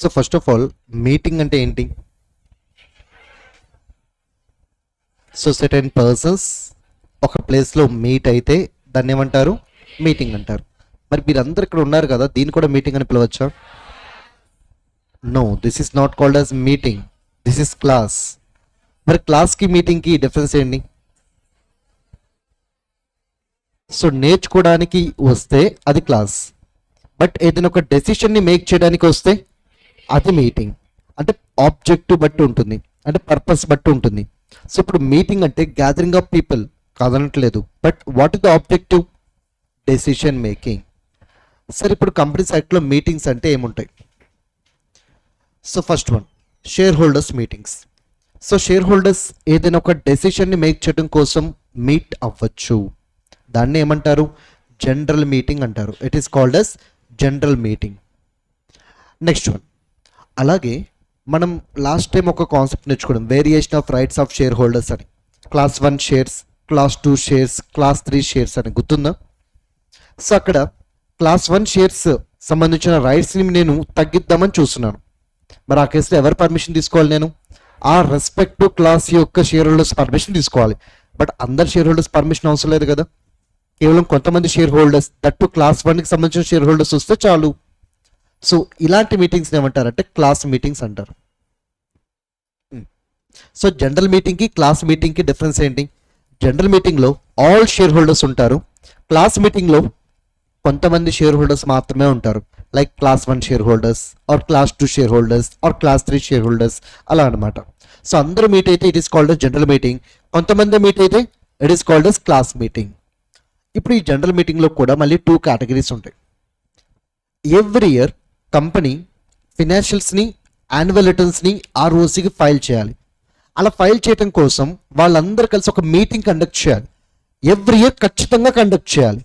So first of all meeting అంటే ఏంటి? So certain persons ఒక ప్లేస్లో మీట్ అయితే దాన్ని ఏమంటారు? మీటింగ్ అంటారు. మరి మీరందరూ ఇక్కడ ఉన్నారు కదా, దీన్ని కూడా మీటింగ్ అని పిలవచ్చా? No, this is not called as meeting, this is class. మరి క్లాస్కి మీటింగ్కి డిఫరెన్స్ ఏంటి? సో నేర్చుకోవడానికి వస్తే అది క్లాస్, బట్ ఏదైనా ఒక డెసిషన్ని మేక్ చేయడానికి వస్తే అది మీటింగ్. అంటే ఆబ్జెక్టివ్ బట్టి ఉంటుంది, అంటే పర్పస్ బట్టి ఉంటుంది. సో ఇప్పుడు మీటింగ్ అంటే గ్యాదరింగ్ ఆఫ్ పీపుల్ కాదనట్లేదు, but what is the objective? Decision making. సరే, ఇప్పుడు కంపెనీస్ యాక్ట్లో మీటింగ్స్ అంటే ఏముంటాయి? So first one, shareholders meetings. So shareholders ఏదైనా ఒక డెసిషన్ని మేక్ చేయడం కోసం మీట్ అవ్వచ్చు, దాన్ని ఏమంటారు? జనరల్ మీటింగ్ అంటారు. It is called as general meeting. Next one, అలాగే మనం లాస్ట్ టైం ఒక కాన్సెప్ట్ నేర్చుకోవడం, variation of rights of share holders అని. Class 1 shares, class 2 shares, class 3 shares అని గుర్తుందా? సో అక్కడ క్లాస్ 1 షేర్స్ సంబంధించిన రైట్స్ని నేను తగ్గిద్దామని చూస్తున్నాను. మరి ఆ కేసులో ఎవరు పర్మిషన్ తీసుకోవాలి? నేను ఆ రెస్పెక్టివ్ క్లాస్ యొక్క షేర్ హోల్డర్స్ పర్మిషన్ తీసుకోవాలి. బట్ అందరు షేర్ హోల్డర్స్ పర్మిషన్ అవసరం లేదు కదా, కేవలం కొంతమంది షేర్ హోల్డర్స్, దట్టు క్లాస్ 1కి సంబంధించిన షేర్ హోల్డర్స్ వస్తే చాలు. సో ఇలాంటి మీటింగ్స్ ఏమంటారంటే క్లాస్ మీటింగ్స్ అంటారు. సో జనరల్ మీటింగ్కి క్లాస్ మీటింగ్కి డిఫరెన్స్ ఏంటి? జనరల్ మీటింగ్లో ఆల్ షేర్ హోల్డర్స్ ఉంటారు, క్లాస్ మీటింగ్లో కొంతమంది షేర్ హోల్డర్స్ మాత్రమే ఉంటారు. Like class 1 share holders or class 2 share holders or class 3 share holders, అలా అనమాట. సో అందరూ మీట్ అయితే it is called general meeting, కొంతమంది మీట్ అయితే it is called class meeting. ఇప్పుడు ఈ జనరల్ మీటింగ్లో కూడా మళ్ళీ 2 కేటగిరీస్ ఉంటాయి. ఎవ్రీ ఇయర్ కంపెనీ ఫినాన్షియల్స్ని, యాన్యువల్ రిటర్న్స్ని ROCకి ఫైల్ చేయాలి. అలా ఫైల్ చేయడం కోసం వాళ్ళందరూ కలిసి ఒక మీటింగ్ కండక్ట్ చేయాలి. ఎవ్రీ ఇయర్ ఖచ్చితంగా కండక్ట్ చేయాలి.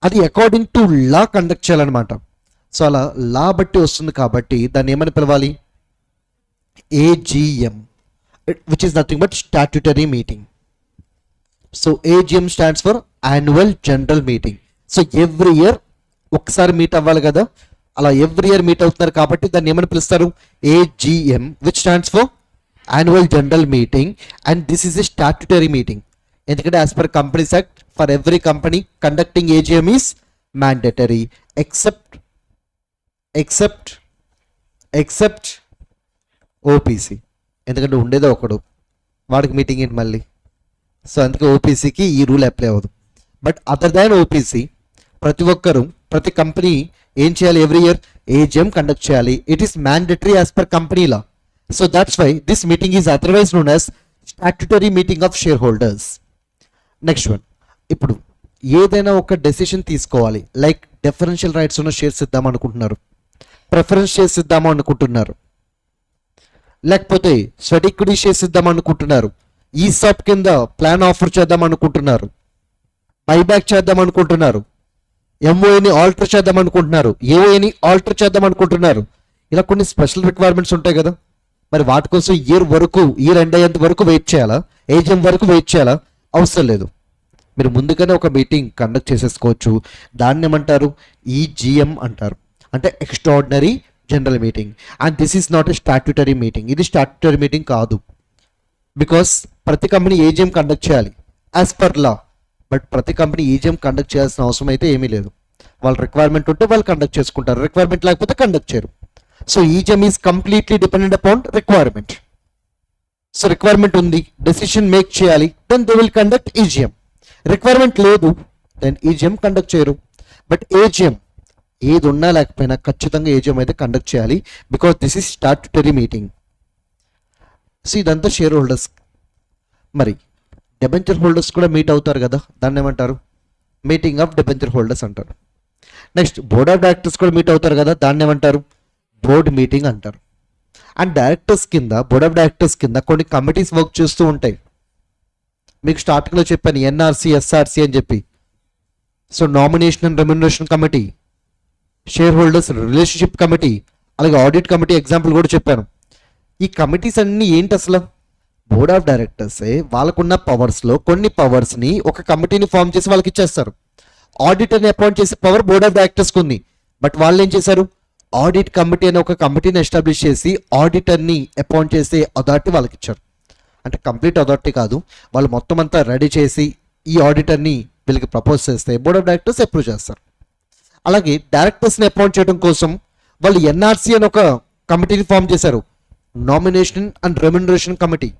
అది అకార్డింగ్ టు లా కండక్ట్ చేయాలన్నమాట. సో అలా లా బట్టి వస్తుంది కాబట్టి దాన్ని ఏమని పిలవాలి? AGM, which is nothing but statutory meeting. So AGM stands for annual general meeting. So every year ఒకసారి మీట్ అవ్వాలి కదా, అలా ఎవ్రీ ఇయర్ మీట్ అవుతున్నారు కాబట్టి దాన్ని ఏమని పిలుస్తారు? AGM, which stands for annual general meeting, and this is a statutory meeting. ఎందుకంటే as per companies act for every company conducting AGM is mandatory except OPC. ఎందుకంటే ఉండేదో ఒకడు, వాడికి మీటింగ్ ఏంటి మళ్ళీ? సో అందుకే OPCకి ఈ రూల్ అప్లై అవ్వదు. బట్ అదర్ దాన్ OPC ప్రతి ఒక్కరు, ప్రతి కంపెనీ ఏం చేయాలి? ఎవ్రీ ఇయర్ AGM కండక్ట్ చేయాలి. It is mandatory as per company law. So that's why this meeting is otherwise known as statutory meeting of share holders. Next one, ఇప్పుడు ఏదైనా ఒక decision తీసుకోవాలి, లైక్ డిఫరెన్షియల్ రైట్స్ ఉన్న shares ఇద్దాం అనుకుంటున్నారు, preference shares ఇద్దాము అనుకుంటున్నారు, లేకపోతే స్వెట్ ఈక్విటీ షేర్స్ ఇద్దాం అనుకుంటున్నారు, ESOP కింద ప్లాన్ ఆఫర్ చేద్దాం అనుకుంటున్నారు, బైబ్యాక్ చేద్దాం అనుకుంటున్నారు, MOAని ఆల్టర్ చేద్దాం అనుకుంటున్నారు, AOAని ఆల్టర్ చేద్దాం అనుకుంటున్నారు. ఇలా కొన్ని స్పెషల్ రిక్వైర్మెంట్స్ ఉంటాయి కదా. మరి వాటి కోసం ఇయర్ ఎండ్ అయ్యేంత వరకు వెయిట్ చేయాలా? AGM వరకు వెయిట్ చేయాలా? అవసరం లేదు. మీరు ముందుగానే ఒక మీటింగ్ కండక్ట్ చేసేసుకోవచ్చు. దాన్ని ఏమంటారు? EGM అంటారు, అంటే extraordinary general meeting. And this is not a statutory meeting. ఇది స్టాట్యుటరీ మీటింగ్ కాదు, బికాస్ ప్రతి కంపెనీ AGM కండక్ట్ చేయాలి యాజ్ పర్ లా. బట్ ప్రతి కంపెనీ EGM కండక్ట్ చేయాల్సిన అవసరం అయితే ఏమీ లేదు. వాళ్ళ రిక్వైర్మెంట్ ఉంటే వాళ్ళు కండక్ట్ చేసుకుంటారు, రిక్వైర్మెంట్ లేకపోతే కండక్ట్ చేయరు. So EGM is completely dependent upon requirement. So requirement ఉంది, డెసిషన్ మేక్ చేయాలి, then they will conduct EGM. Requirement లేదు, దెన్ EGM కండక్ట్ చేయరు. బట్ AGM ఏది ఉన్నా లేకపోయినా ఖచ్చితంగా AGM అయితే కండక్ట్ చేయాలి, because this is statutory meeting. So ఇదంతా షేర్ హోల్డర్స్. మరి డిబెంచర్ హోల్డర్స్ కూడా మీట్ అవుతారు కదా, దాన్ని ఏమంటారు? మీటింగ్ ఆఫ్ డిబెంచర్ హోల్డర్స్ అంటారు. నెక్స్ట్ బోర్డ్ ఆఫ్ డైరెక్టర్స్ కూడా మీట్ అవుతారు కదా, దాన్ని ఏమంటారు? బోర్డ్ మీటింగ్ అంటారు. అండ్ డైరెక్టర్స్ కింద, బోర్డ్ ఆఫ్ డైరెక్టర్స్ కింద కొన్ని కమిటీస్ వర్క్ చేస్తూ ఉంటాయి. మీకు స్టార్టింగ్లో చెప్పాను NRC, SRC అని చెప్పి. So nomination and remuneration committee, share holders relationship committee, అలాగే ఆడిట్ కమిటీ ఎగ్జాంపుల్ కూడా చెప్పాను. ఈ కమిటీస్ అన్నీ ఏంటి అసలు? బోర్డ్ ఆఫ్ డైరెక్టర్సే వాళ్ళకున్న పవర్స్లో కొన్ని పవర్స్ని ఒక కమిటీని ఫామ్ చేసి వాళ్ళకి ఇచ్చేస్తారు. ఆడిటర్ని అపాయింట్ చేసే పవర్ బోర్డ్ ఆఫ్ డైరెక్టర్స్కి ఉంది. బట్ వాళ్ళు ఏం చేశారు? ఆడిట్ కమిటీ అనే ఒక కమిటీని ఎస్టాబ్లిష్ చేసి ఆడిటర్ని అపాయింట్ చేసే అథారిటీ వాళ్ళకి ఇచ్చారు. అంటే కంప్లీట్ అథారిటీ కాదు, వాళ్ళు మొత్తం అంతా రెడీ చేసి ఈ ఆడిటర్ని వీళ్ళకి ప్రపోజ్ చేస్తే బోర్డ్ ఆఫ్ డైరెక్టర్స్ అప్రూవ్ చేస్తారు. అలాగే డైరెక్టర్స్ని అపాయింట్ చేయడం కోసం వాళ్ళు ఎన్ఆర్సీ అని ఒక కమిటీని ఫామ్ చేశారు, నామినేషన్ అండ్ రెమ్యునరేషన్ కమిటీ.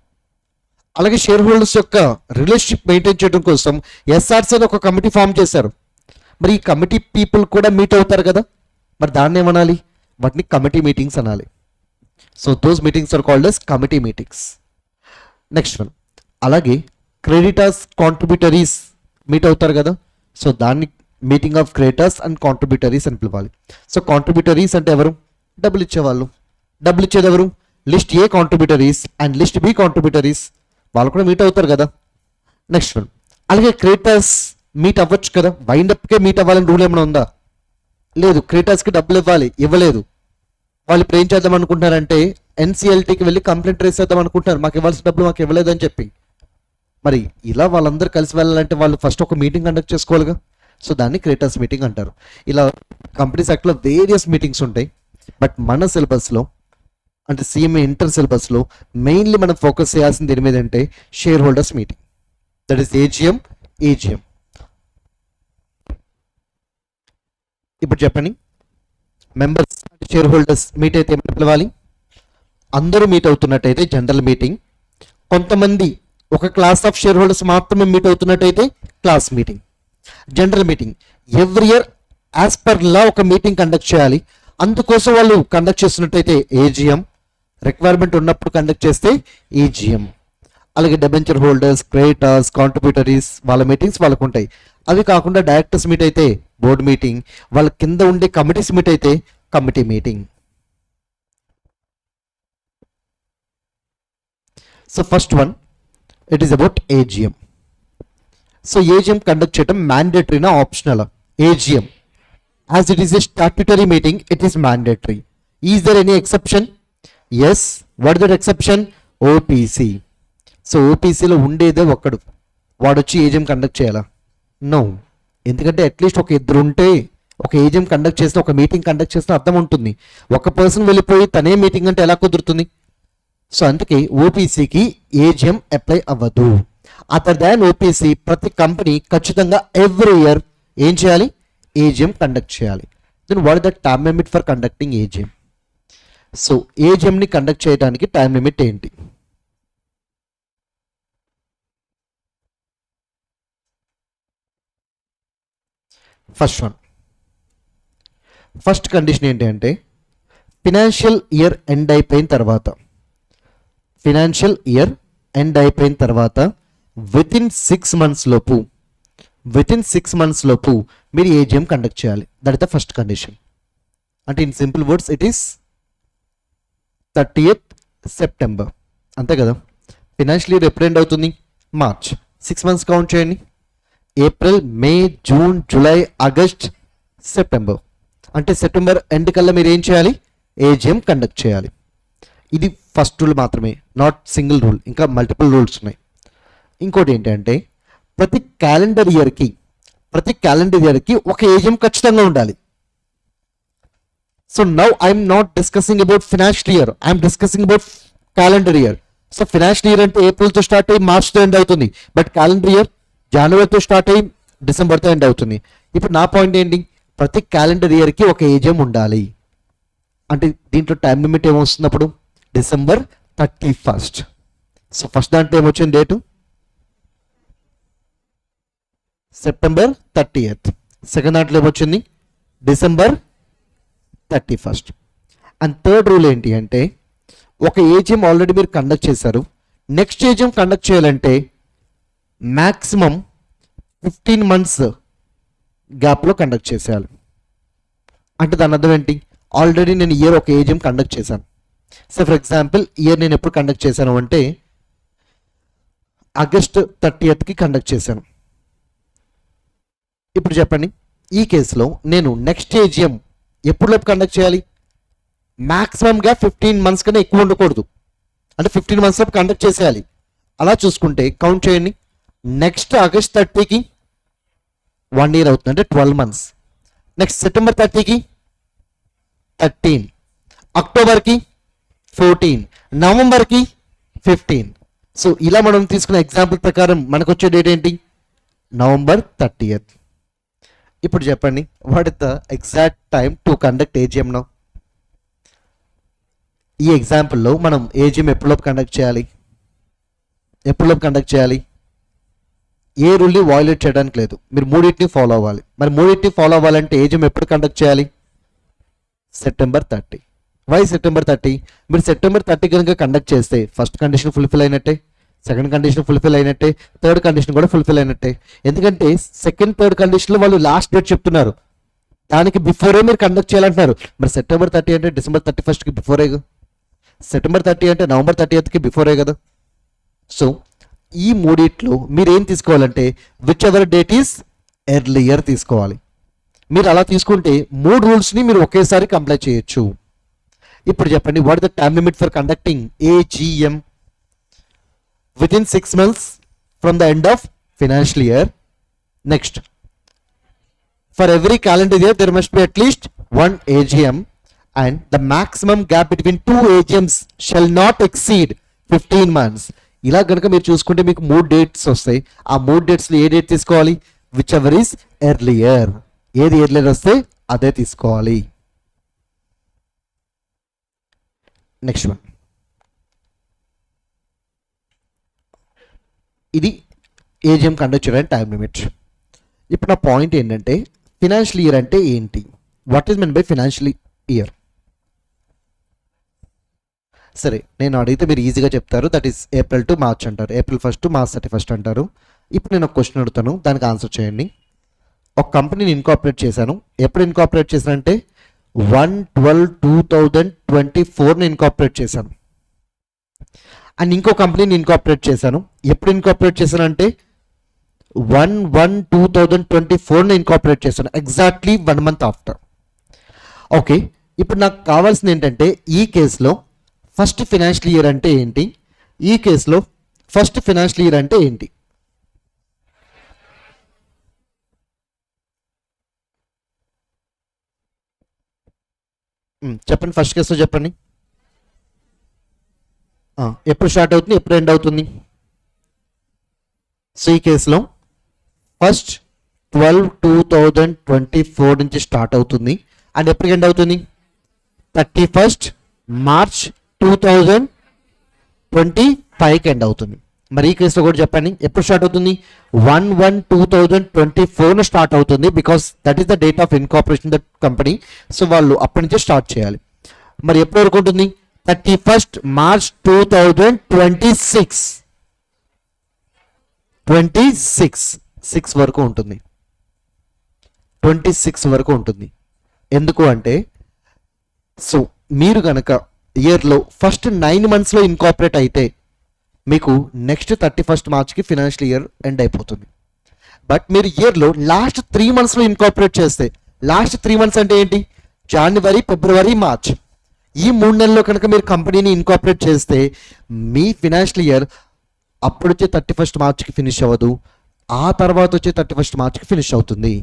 అలాగే షేర్ హోల్డర్స్ యొక్క రిలేషన్షిప్ మెయింటైన్ చేయడం కోసం ఎస్ఆర్సీ అని ఒక కమిటీ ఫామ్ చేశారు. మరి ఈ కమిటీ పీపుల్ కూడా మీట్ అవుతారు కదా, మరి దాన్ని ఏమనాలి? వాటిని కమిటీ మీటింగ్స్ అనాలి. So those meetings are called as committee meetings. Next one, అలాగే క్రెడిటర్స్ కాంట్రిబ్యూటరీస్ మీట్ అవుతారు కదా, సో దాన్ని meeting of creditors and contributories అని పిలవాలి. సో కాంట్రిబ్యూటరీస్ అంటే ఎవరు? డబ్బులు ఇచ్చేవాళ్ళు. డబ్బులు ఇచ్చేది ఎవరు? List A contributories and list B contributories, వాళ్ళు కూడా మీట్ అవుతారు కదా. నెక్స్ట్ వన్, అలాగే క్రెడిటర్స్ మీట్ అవ్వచ్చు కదా, వైండప్కే మీట్ అవ్వాలని రూల్ ఏమైనా ఉందా? లేదు. క్రెడిటర్స్కి డబ్బులు ఇవ్వలేదు. వాళ్ళు ఇప్పుడు ఏం చేద్దాం అనుకుంటున్నారంటే ఎన్సిఎల్టీకి వెళ్ళి కంప్లైంట్ రేస్ చేద్దాం అనుకుంటున్నారు, మాకు ఇవ్వాల్సిన డబ్బులు మాకు ఇవ్వలేదు అని చెప్పి. మరి ఇలా వాళ్ళందరూ కలిసి వెళ్ళాలంటే వాళ్ళు ఫస్ట్ ఒక మీటింగ్ కండక్ట్ చేసుకోవాలిగా, సో దాన్ని క్రెడిటర్స్ మీటింగ్ అంటారు. ఇలా కంపెనీస్ యాక్ట్లో వేరియస్ మీటింగ్స్ ఉంటాయి. బట్ మన సిలబస్లో అంటే సిఎంఏ ఇంటర్ సిలబస్లో మెయిన్లీ మనం ఫోకస్ చేయాల్సింది దేని మీద అంటే share holders meeting, that is AGM. ఇప్పుడు చెప్పండి, మెంబర్స్ షేర్ హోల్డర్స్ మీట్ అయితే ఏమైనా పిలవాలి? అందరూ మీట్ అవుతున్నట్టయితే జనరల్ మీటింగ్, కొంతమంది ఒక క్లాస్ ఆఫ్ షేర్ హోల్డర్స్ మాత్రమే మీట్ అవుతున్నట్టయితే class meeting. General meeting every year as per law ఒక మీటింగ్ కండక్ట్ చేయాలి, అందుకోసం వాళ్ళు కండక్ట్ చేస్తున్నట్టయితే ఏజిఎం, రిక్వైర్మెంట్ ఉన్నప్పుడు కండక్ట్ చేస్తే ఏజిఎం. అలాగే డెబెంచర్ హోల్డర్స్, క్రెడిటర్స్, కాంట్రిబ్యూటరీస్ వాళ్ళ మీటింగ్స్ వాళ్ళకు ఉంటాయి. అవి కాకుండా డైరెక్టర్స్ మీట్ అయితే బోర్డు మీటింగ్, వాళ్ళ కింద ఉండే కమిటీస్ మీట్ అయితే committee meeting. So first one, it is about AGM. So AGM conduct చేయడం మ్యాండేటరీనా optional? AGM as it is a statutory meeting, it is mandatory. Is there any exception? Yes. What that exception? OPC. So ఓపీసీలో ఉండేదే ఒక్కడు, వాడు వచ్చి AGM conduct చేయాలా? No. ఎందుకంటే at least ఒక ఇద్దరు ఉంటే ఒక ఏజిఎం కండక్ట్ చేసిన, ఒక మీటింగ్ కండక్ట్ చేసిన అర్థం ఉంటుంది. ఒక పర్సన్ వెళ్ళిపోయి తనే మీటింగ్ అంటే ఎలా కుదురుతుంది? సో అందుకే ఓపీసీకి ఏజిఎం అప్లై అవ్వదు. అదర్ దాన్ ఓపీసీ ప్రతి కంపెనీ ఖచ్చితంగా ఎవ్రీ ఇయర్ ఏం చేయాలి? ఏజిఎం కండక్ట్ చేయాలి. Then what is the time limit for conducting AGM? So ఏజిఎంని కండక్ట్ చేయడానికి టైం లిమిట్ ఏంటి? ఫస్ట్ వన్, ఫస్ట్ కండిషన్ ఏంటి అంటే ఫినాన్షియల్ ఇయర్ ఎండ్ అయిపోయిన తర్వాత, విత్ ఇన్ 6 months లోపు మీరు ఏజిఎం కండక్ట్ చేయాలి. That is the first condition. అంటే in simple words it is 30th September, అంతే కదా. ఫినాన్షియల్ ఇయర్ ఎప్పుడు ఎండ్ అవుతుంది? మార్చ్. 6 months కౌంట్ చేయండి. April, May, June, July, August, September. అంటే సెప్టెంబర్ ఎండ్ కల్లా మీరు ఏం చేయాలి? ఏజిఎం కండక్ట్ చేయాలి. ఇది ఫస్ట్ రూల్ మాత్రమే, నాట్ సింగిల్ రూల్, ఇంకా మల్టిపుల్ రూల్స్ ఉన్నాయి. ఇంకోటి ఏంటంటే ప్రతి క్యాలెండర్ ఇయర్కి ఒక ఏజిఎం ఖచ్చితంగా ఉండాలి. So now I'm not discussing about financial year, I'm discussing about calendar year. So financial year అంటే ఏప్రిల్తో స్టార్ట్ అయ్యి మార్చ్తో ఎండ్ అవుతుంది, బట్ క్యాలెండర్ ఇయర్ జనవరితో స్టార్ట్ అయ్యి డిసెంబర్తో ఎండ్ అవుతుంది. ఇప్పుడు నా పాయింట్ ఏంటి? ప్రతి క్యాలెండర్ ఇయర్కి ఒక ఏజిఎం ఉండాలి. అంటే దీంట్లో టైం లిమిట్ ఏమొస్తుంది అప్పుడు? December 31st. సో ఫస్ట్ దాంట్లో ఏమొచ్చింది డేటు? September 30th. సెకండ్ దాంట్లో ఏమొచ్చింది? December 31st. And third rule ఏంటి అంటే ఒక ఏజిఎం ఆల్రెడీ మీరు కండక్ట్ చేశారు, నెక్స్ట్ ఏజిఎం కండక్ట్ చేయాలంటే మ్యాక్సిమం 15 months గ్యాప్లో కండక్ట్ చేసేయాలి. అంటే దాని అర్థం ఏంటి? ఆల్రెడీ నేను ఇయర్ ఒక ఏజిఎం కండక్ట్ చేశాను. సో ఫర్ ఎగ్జాంపుల్ ఇయర్ నేను ఎప్పుడు కండక్ట్ చేశాను అంటే August 30th కండక్ట్ చేశాను. ఇప్పుడు చెప్పండి, ఈ కేసులో నేను నెక్స్ట్ ఏజిఎం ఎప్పుడులోపు కండక్ట్ చేయాలి? మ్యాక్సిమంగా 15 months కన్నా ఎక్కువ ఉండకూడదు. అంటే 15 months లోపు కండక్ట్ చేసేయాలి. అలా చూసుకుంటే కౌంట్ చేయండి, నెక్స్ట్ August 30కి 1 year అవుతుంది, అంటే 12 months. Next September 30కి 13, అక్టోబర్కి 14, నవంబర్కి 15. సో ఇలా మనం తీసుకున్న ఎగ్జాంపుల్ ప్రకారం మనకు వచ్చే డేట్ ఏంటి? November 30th. ఇప్పుడు చెప్పండి, what is the exact time to conduct AGM now? ఈ ఎగ్జాంపుల్లో మనం ఏజిఎం ఎప్పుడులోపు కండక్ట్ చేయాలి? ఏ రూల్ని వయోలేట్ చేయడానికి లేదు, మీరు మూడింటిని ఫాలో అవ్వాలి. మరి మూడింటిని ఫాలో అవ్వాలంటే ఏజిఎం ఎప్పుడు కండక్ట్ చేయాలి? సెప్టెంబర్ 30. Why September 30? మీరు సెప్టెంబర్ 30 కనుక కండక్ట్ చేస్తే ఫస్ట్ కండిషన్ ఫుల్ఫిల్ అయినట్టే, సెకండ్ కండిషన్ ఫుల్ఫిల్ అయినట్టే, థర్డ్ కండిషన్ కూడా ఫుల్ఫిల్ అయినట్టే. ఎందుకంటే సెకండ్ థర్డ్ కండిషన్లో వాళ్ళు లాస్ట్ డేట్ చెప్తున్నారు, దానికి బిఫోరే మీరు కండక్ట్ చేయాలంటున్నారు. మరి సెప్టెంబర్ 30 అంటే డిసెంబర్ 31కి బిఫోరే, సెప్టెంబర్ 30 అంటే నవంబర్ 30కి బిఫోరే కదా. సో ఈ మూడిట్లో మీరు ఏం తీసుకోవాలంటే which ever date is earlier తీసుకోవాలి. మీరు అలా తీసుకుంటే 3 రూల్స్ని మీరు ఒకేసారి కంప్లై చేయొచ్చు. ఇప్పుడు చెప్పండి, what is the time limit for conducting AGM? With in 6 months from the end of financial year. Next, for every calendar year there must be at least 1 AGM and the maximum gap between 2 AGMs shall not exceed 15 months. ఇలా కనుక మీరు చూసుకుంటే మీకు 3 dates వస్తాయి. ఆ 3 డేట్స్లో ఏ date తీసుకోవాలి? Which ever is earlier. ఏది earlier వస్తే అదే తీసుకోవాలి. నెక్స్ట్ వన్, ఇది ఏజిఎం కండక్ట్ చేయడానికి టైం లిమిట్. ఇప్పుడు నా పాయింట్ ఏంటంటే ఫినాన్షియల్ ఇయర్ అంటే ఏంటి? What is mean by financial year? సరే, నేను అడిగితే మీరు ఈజీగా చెప్తారు, that is April to March అంటారు, April 1st to March 31st అంటారు. ఇప్పుడు నేను ఒక క్వశ్చన్ అడుగుతాను, దానికి ఆన్సర్ చేయండి. ఒక కంపెనీని ఇన్కార్పొరేట్ చేశాను. ఎప్పుడు ఇన్కార్పొరేట్ చేశానంటే 1/12/2024 ఇన్కార్పొరేట్ చేశాను. అండ్ ఇంకో కంపెనీని ఇన్కార్పొరేట్ చేశాను. ఎప్పుడు ఇన్కార్పొరేట్ చేశానంటే 1/1/2024 ఇన్కార్పొరేట్ చేశాను, ఎగ్జాక్ట్లీ 1 month ఆఫ్టర్. ఓకే, ఇప్పుడు నాకు కావాల్సింది ఏంటంటే ఈ కేసులో ఫస్ట్ ఫినాన్షియల్ ఇయర్ అంటే ఏంటి, ఈ కేసులో ఫస్ట్ ఫినాన్షియల్ ఇయర్ అంటే ఏంటి? చెప్పండి, ఫస్ట్ కేసులో చెప్పండి. ఎప్పుడు స్టార్ట్ అవుతుంది, ఎప్పుడు ఎండ్ అవుతుంది? సో ఈ కేసులో ఫస్ట్ 12/2024 నుంచి స్టార్ట్ అవుతుంది అండ్ ఎప్పటికి ఎండ్ అవుతుంది? 31st March 2025కి ఎండ్ అవుతుంది. మరి ఈ కేసులో కూడా చెప్పండి, ఎప్పుడు స్టార్ట్ అవుతుంది? 1/1/2024 స్టార్ట్ అవుతుంది, because that is the date of incorporation that company. So వాళ్ళు అప్పటి నుంచే స్టార్ట్ చేయాలి. మరి ఎప్పటి వరకు ఉంటుంది? 31st March 2026 6 వరకు ఉంటుంది. 26 వరకు ఉంటుంది. ఎందుకు అంటే, సో మీరు కనుక ఇయర్లో ఫస్ట్ 9 monthsలో ఇన్కార్పొరేట్ అయితే మీకు నెక్స్ట్ 31st Marchకి ఫినాన్షియల్ ఇయర్ ఎండ్ అయిపోతుంది. బట్ మీరు ఇయర్లో లాస్ట్ 3 monthsలో ఇన్కార్పొరేట్ చేస్తే, లాస్ట్ 3 months అంటే ఏంటి? జనవరి, ఫిబ్రవరి, మార్చ్. ఈ 3 నెలల్లో కనుక మీరు కంపెనీని ఇన్కార్పొరేట్ చేస్తే మీ ఫినాన్షియల్ ఇయర్ అప్పుడు వచ్చే 31st Marchకి ఫినిష్ అవ్వదు, ఆ తర్వాత వచ్చే 31st Marchకి ఫినిష్ అవుతుంది.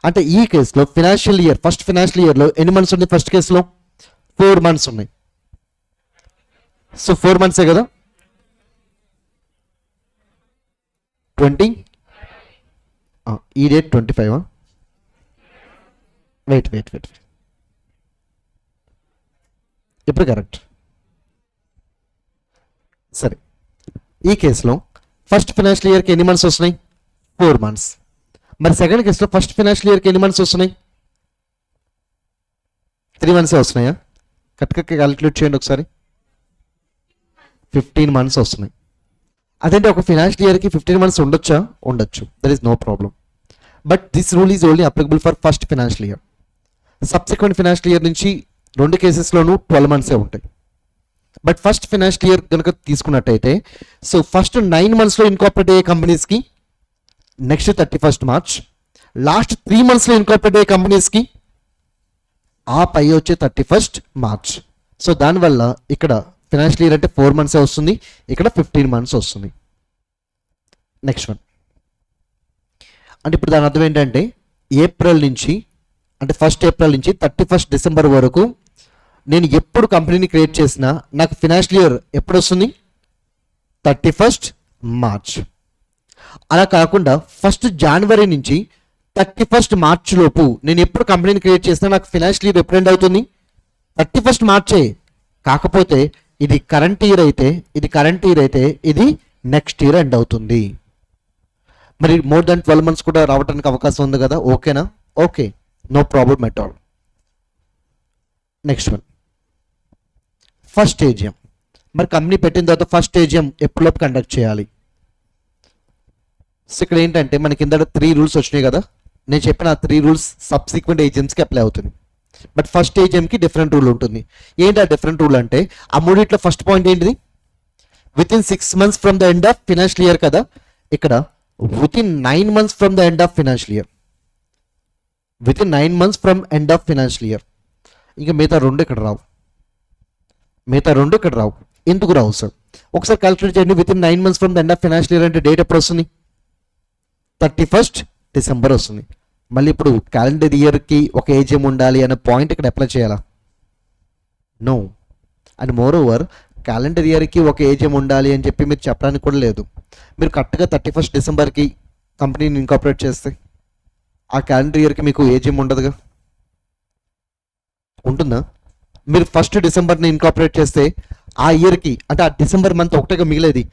అంటే ఈ కేసులో ఫినాన్షియల్ ఇయర్, ఫస్ట్ ఫినాన్షియల్ ఇయర్లో ఎన్ని మంత్స్ ఉన్నాయి? ఫస్ట్ కేసులో 4 months ఉన్నాయి. సో 4 months కదా. 20 ఈ డేట్ 25. వెయిట్ ఇప్పుడు కరెక్ట్. సరే, ఈ కేసులో ఫస్ట్ ఫినాన్షియల్ ఇయర్కి ఎన్ని మంత్స్ వస్తున్నాయి? 4 months. మరి సెకండ్ కేసులో ఫస్ట్ ఫినాన్షియల్ ఇయర్కి ఎన్ని మంత్స్ వస్తున్నాయి? 3 months వస్తున్నాయా? కరెక్ట్గా క్యాలిక్యులేట్ చేయండి ఒకసారి. 15 months వస్తున్నాయి. అదేంటి, ఒక ఫినాన్షియల్ ఇయర్కి 15 months ఉండొచ్చా? ఉండొచ్చు, there is no problem. But this rule is only applicable for first financial year. Subsequent financial year నుంచి 2 కేసెస్లోనూ 12 months ఉంటాయి. బట్ ఫస్ట్ ఫినాన్షియల్ ఇయర్ కనుక తీసుకున్నట్టయితే, సో ఫస్ట్ 9 monthsలో ఇన్కార్పొరేట్ అయ్యే కంపెనీస్కి నెక్స్ట్ 31st March, లాస్ట్ 3 monthsలో ఇన్కార్పొరేట్ అయ్యే కంపెనీస్కి ఆ పై వచ్చే 31st March. సో దానివల్ల ఇక్కడ ఫినాన్షియల్ ఇయర్ అంటే 4 months వస్తుంది, ఇక్కడ 15 months వస్తుంది. నెక్స్ట్ వన్ అంటే ఇప్పుడు దాని అర్థం ఏంటంటే ఏప్రిల్ నుంచి, అంటే 1st April నుంచి 31st December వరకు నేను ఎప్పుడు కంపెనీని క్రియేట్ చేసినా నాకు ఫినాన్షియల్ ఇయర్ ఎప్పుడు వస్తుంది? 31st March. అలా కాకుండా 1st జనవరి నుంచి 31st మార్చ్ లోపు నేను ఎప్పుడు కంపెనీని క్రియేట్ చేసినా నాకు ఫినాన్షియల్ ఇయర్ ఎప్పుడు ఎండ్ అవుతుంది? 31st మార్చే. కాకపోతే ఇది కరెంట్ ఇయర్ అయితే ఇది నెక్స్ట్ ఇయర్ ఎండ్ అవుతుంది. మరి మోర్ దాన్ 12 months కూడా రావడానికి అవకాశం ఉంది కదా, ఓకేనా? Okay, no problem at all. Next one, first AGM. మరి కంపెనీ పెట్టిన తర్వాత ఫస్ట్ ఏజిఎం ఎప్పుడులోపు కండక్ట్ చేయాలి? సో ఇక్కడ ఏంటంటే మనకి కింద 3 రూల్స్ వచ్చినాయి కదా, నేను చెప్పిన ఆ 3 రూల్స్ సబ్సిక్వెంట్ ఏజిఎంస్కి అప్లై అవుతుంది. బట్ ఫస్ట్ ఏజిఎంకి డిఫరెంట్ రూల్ ఉంటుంది. ఏంటి ఆ డిఫరెంట్ రూల్ అంటే, ఆ మూడిట్లో ఫస్ట్ పాయింట్ ఏంటిది? With in 6 months from the end of financial year కదా, ఇక్కడ with in 9 months from the end of financial year. With in 9 months from end of financial year. ఇంకా మిగతా రెండు ఇక్కడ రావు. ఎందుకు రావు సార్? ఒకసారి క్యాలిక్యులేట్ చేయండి. With in 9 months from the end of financial year అంటే డేట్ ఎప్పుడు వస్తుంది? 31st డిసెంబర్ వస్తుంది. మళ్ళీ ఇప్పుడు క్యాలెండర్ ఇయర్కి ఒక ఏజిఎం ఉండాలి అనే పాయింట్ ఇక్కడ అప్లై చేయాలా? No. And moreover calendar ఇయర్కి ఒక ఏజిఎం ఉండాలి అని చెప్పి మీరు చెప్పడానికి కూడా లేదు. మీరు కరెక్ట్గా 31st డిసెంబర్కి కంపెనీని ఇన్కార్పొరేట్ చేస్తే ఆ క్యాలెండర్ ఇయర్కి మీకు ఏజిఎం ఉండదుగా, ఉంటుందా? మీరు 1st డిసెంబర్ని ఇన్కార్పొరేట్ చేస్తే ఆ ఇయర్కి అంటే ఆ డిసెంబర్ మంత్ ఒకటేగా మిగిలేది,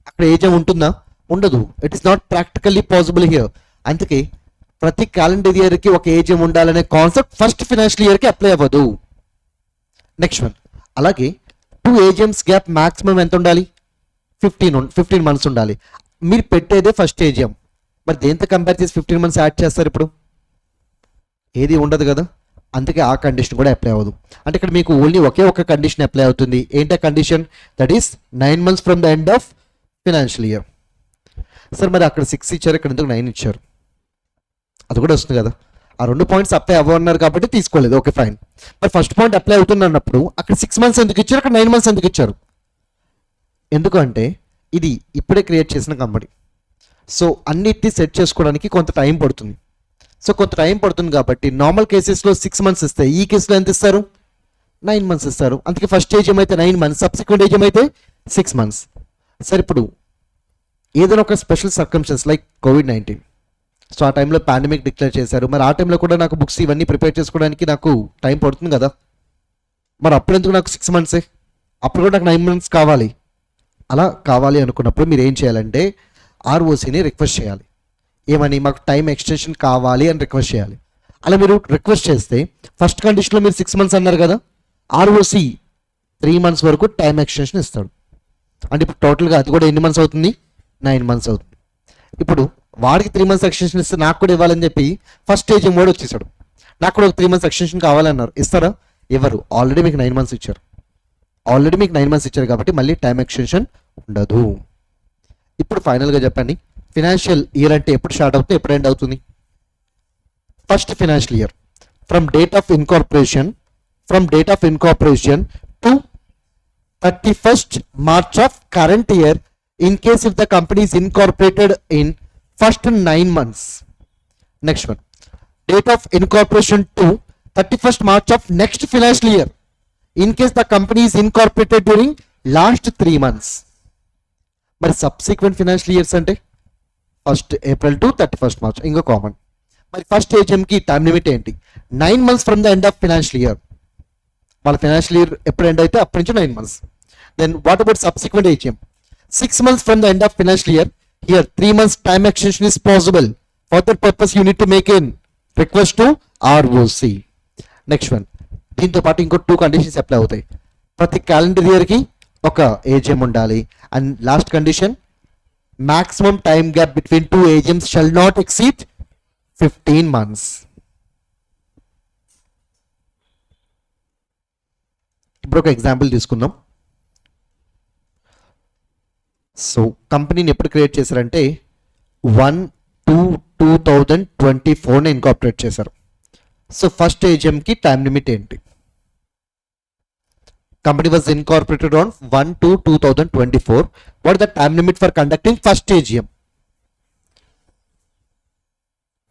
అక్కడ ఏజిఎం ఉంటుందా? ఉండదు. It is not practically possible here. అందుకే ప్రతి క్యాలెండర్ ఇయర్కి ఒక ఏజిఎం ఉండాలనే కాన్సెప్ట్ ఫస్ట్ ఫినాన్షియల్ ఇయర్కి అప్లై అవ్వదు. నెక్స్ట్ వన్, అలాగే 2 ఏజిఎంస్ గ్యాప్ మాక్సిమం ఎంత ఉండాలి? 15 months ఉండాలి. మీరు పెట్టేదే ఫస్ట్ ఏజిఎం, మరి దేంతో కంపేర్ చేసి 15 months యాడ్ చేస్తారు? ఇప్పుడు ఏది ఉండదు కదా, అందుకే ఆ కండిషన్ కూడా అప్లై అవ్వదు. అంటే ఇక్కడ మీకు ఓన్లీ ఒకే ఒక కండిషన్ అప్లై అవుతుంది. ఏంటో condition? That is 9 months from the end of financial year. Sir మరి అక్కడ 6 ఇచ్చారు, ఇక్కడ ఎందుకు 9 ఇచ్చారు? అది కూడా వస్తుంది కదా. ఆ 2 points అప్లై అవ్వన్నారు కాబట్టి తీసుకోలేదు, ఓకే ఫైన్. మరి ఫస్ట్ పాయింట్ అప్లై అవుతుంది అన్నప్పుడు అక్కడ 6 months ఎందుకు ఇచ్చారు, అక్కడ 9 months ఎందుకు ఇచ్చారు? ఎందుకంటే ఇది ఇప్పుడే క్రియేట్ చేసిన కంపెనీ, సో అన్నిటినీ సెట్ చేసుకోవడానికి కొంత టైం పడుతుంది. సో కొంత టైం పడుతుంది కాబట్టి నార్మల్ కేసెస్లో 6 months ఇస్తాయి, ఈ కేసులో ఎంత ఇస్తారు? 9 months ఇస్తారు. అందుకే ఫస్ట్ ఏజిఎం అయితే 9 months, సబ్సిక్వెంట్ ఏజిఎం అయితే 6 months. సార్ ఇప్పుడు ఏదైనా ఒక special circumstance like COVID-19, so ఆ టైంలో పాండమిక్ డిక్లేర్ చేశారు. మరి ఆ టైంలో కూడా నాకు బుక్స్ ఇవన్నీ ప్రిపేర్ చేసుకోవడానికి నాకు టైం పడుతుంది కదా, మరి అప్పుడు ఎందుకు నాకు 6 months? అప్పుడు కూడా నాకు 9 months కావాలి. అలా కావాలి అనుకున్నప్పుడు మీరు ఏం చేయాలంటే ఆర్ఓసిని రిక్వెస్ట్ చేయాలి. ఏమని? మాకు టైం ఎక్స్టెన్షన్ కావాలి అని రిక్వెస్ట్ చేయాలి. అలా మీరు రిక్వెస్ట్ చేస్తే ఫస్ట్ కండిషన్లో మీరు 6 months అన్నారు కదా, ఆర్ఓసి 3 months వరకు టైం ఎక్స్టెన్షన్ ఇస్తాడు. అంటే ఇప్పుడు టోటల్గా అది కూడా ఎన్ని months అవుతుంది? 9 months అవుతుంది. ఇప్పుడు వాడికి 3 months ఎక్స్టెన్షన్ ఇస్తే నాకు కూడా ఇవ్వాలని చెప్పి ఫస్ట్ ఏజిఎం వాడు వచ్చేసాడు, నాకు కూడా ఒక 3 months ఎక్స్టెన్షన్ కావాలన్నారు. ఇస్తారా? ఇవ్వరు. ఆల్రెడీ మీకు 9 months ఇచ్చారు. కాబట్టి మళ్ళీ టైం ఎక్స్టెన్షన్ ఉండదు. ఇప్పుడు ఫైనల్గా చెప్పండి, ఫినాన్షియల్ ఇయర్ అంటే ఎప్పుడు స్టార్ట్ అవుతుంది, ఎప్పుడు ఎండ్ అవుతుంది? First financial year from date of incorporation to 31st March of current year in case if the company is incorporated in first 9 months. Next one, date of incorporation to 31st March of next financial year in case the company is incorporated during last 3 months. మరి subsequent financial years అంటే 1st April to 31st March, ఇంకా common. మరి first ఏజిఎంకి time limit ఏంటి? 9 months from the end of financial year. వాళ్ళ financial year ఎప్పుడు end అయితే అప్పటి నుంచి 9 months. Then what about subsequent AGM? 6 months from the end of financial year. Here 3 months time extension is possible. For that purpose you need to make an request to ROC. Next one, దీంతో పాటు ఇంకో 2 conditions apply అవుతాయి. ప్రతి calendar ఇయర్కి ఒక AGM ఉండాలి. And last condition, maximum time gap between 2 AGMs shall not exceed 15 months. ఇప్పుడు ఒక ఎగ్జాంపుల్ తీసుకుందాం. సో కంపెనీని ఎప్పుడు క్రియేట్ చేశారంటే 1/2/2024 ఇన్కార్పొరేట్ చేశారు. సో ఫస్ట్ ఏజిఎంకి టైం లిమిట్ ఏంటి? Company was incorporated on 1/2/2024. What is the time limit for conducting first AGM?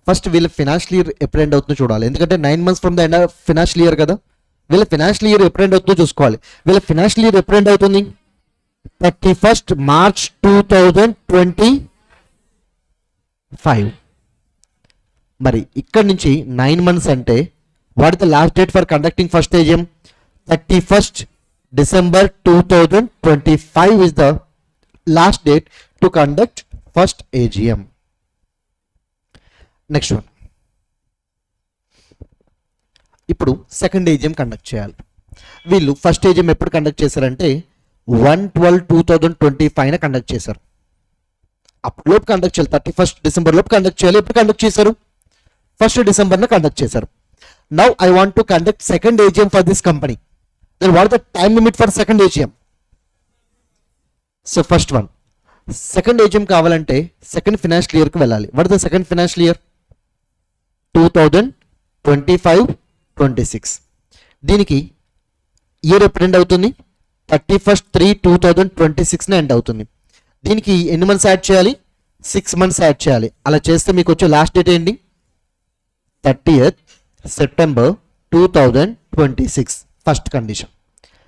First వీళ్ళ ఫినాన్షియల్ ఇయర్ ఎప్పుడు ఎండ్ అవుతుందో చూడాలి, ఎందుకంటే 9 months from the end of financial year కదా. వీళ్ళ ఫినాన్షియల్ ఇయర్ ఎప్పుడు ఎండ్ అవుతుందో చూసుకోవాలి. వీళ్ళ ఫినాన్షియల్ ఇయర్ ఎప్పుడు ఎండ్ అవుతుంది? 31st March 2025. మరి ఇక్కడ నుంచి 9 months అంటే what the last date for conducting first AGM? 31st December 2025 is the last date to conduct first AGM. Next one, ఇప్పుడు సెకండ్ ఏజిఎం కండక్ట్ చేయాలి. వీళ్ళు ఫస్ట్ ఏజిఎం ఎప్పుడు కండక్ట్ చేశారంటే 1/12/2025 కండక్ట్ చేశారు. అప్పుడు లోపు కండక్ట్ చేయాలి, 31st December లోపు కండక్ట్ చేయాలి. ఎప్పుడు కండక్ట్ చేశారు? 1st December కండక్ట్ చేశారు. Now I want to conduct second AGM for this company. Then what the time limit for second AGM? So first one, second AGM కావాలంటే second financial ఇయర్కి వెళ్ళాలి. What the second financial year? 2025-26. దీనికి year ఎప్పుడు end అవుతుంది? 31st 3/2026 end అవుతుంది. దీనికి ఎన్ని months add చేయాలి? 6 months యాడ్ చేయాలి. అలా చేస్తే మీకు వచ్చే లాస్ట్ డేట్ ఏంటి? 30th September 2026. First condition.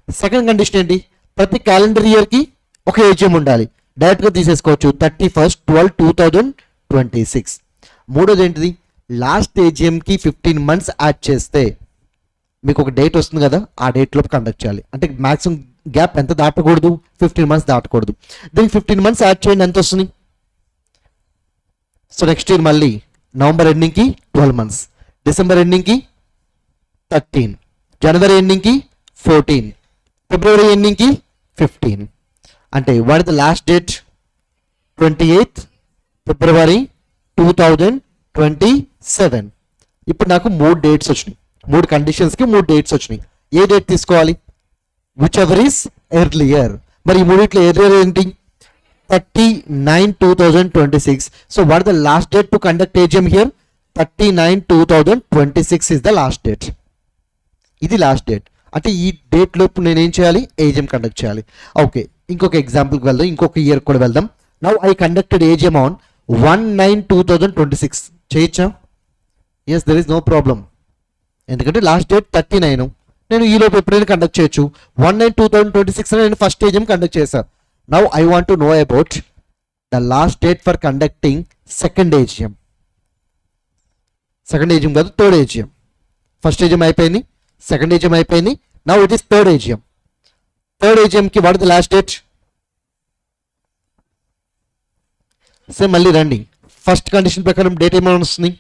Second condition ఏంటి? ప్రతి క్యాలెండర్ ఇయర్కి ఒక ఏజిఎం ఉండాలి. డైరెక్ట్గా తీసేసుకోవచ్చు 31st 12/2026. మూడోది ఏంటిది? లాస్ట్ ఏజిఎంకి 15 months యాడ్ చేస్తే మీకు ఒక డేట్ వస్తుంది కదా, ఆ డేట్లోపు కండక్ట్ చేయాలి. అంటే మ్యాక్సిమం గ్యాప్ ఎంత దాటకూడదు? 15 months దాటకూడదు. దీనికి 15 months యాడ్ చేయండి, ఎంత వస్తుంది? సో నెక్స్ట్ ఇయర్ మళ్ళీ నవంబర్ ఎండింగ్కి 12 months, డిసెంబర్ ఎండింగ్కి 13, జనవరి ఎండింగ్కి 14, ఫిబ్రవరి ఎండింగ్కి 15. అంటే what is the last date? 28th February 2027. ఇప్పుడు నాకు 3 dates వచ్చినాయి, 3 కండిషన్స్కి 3 dates వచ్చినాయి. ఏ డేట్ తీసుకోవాలి? Which ever is earlier. మరి ఈ మూడిట్లో ఎర్లియర్ ఏంటి? 39/2026. So what the last date to conduct AGM here? 39/2026 is the last date. ఇది లాస్ట్ డేట్. అంటే ఈ డేట్ లోపు నేను ఏం చేయాలి? ఏజిఎం కండక్ట్ చేయాలి. ఓకే, ఇంకొక ఎగ్జాంపుల్కి వెళ్దాం, ఇంకొక ఇయర్ కూడా వెళ్దాం. Now I conducted AGM on 1/9/2026. చేయొచ్చా? Yes, there is no problem. ఎందుకంటే లాస్ట్ డేట్ 39, నేను ఈ లోపు ఎప్పుడైనా కండక్ట్ చేయొచ్చు. 1/9/2026 నేను ఫస్ట్ ఏజిఎం కండక్ట్ చేశాను. Now I want to know about the last date for conducting second AGM. Second AGM కాదు, థర్డ్ ఏజిఎం. ఫస్ట్ ఏజిఎం అయిపోయింది, సెకండ్ ఏజిఎం అయిపోయింది. Now it is third AGM. Third ఏజిఎంకి what the last date? Same మళ్ళీ రండి, first condition ప్రకారం date ఏమైనా వస్తుంది?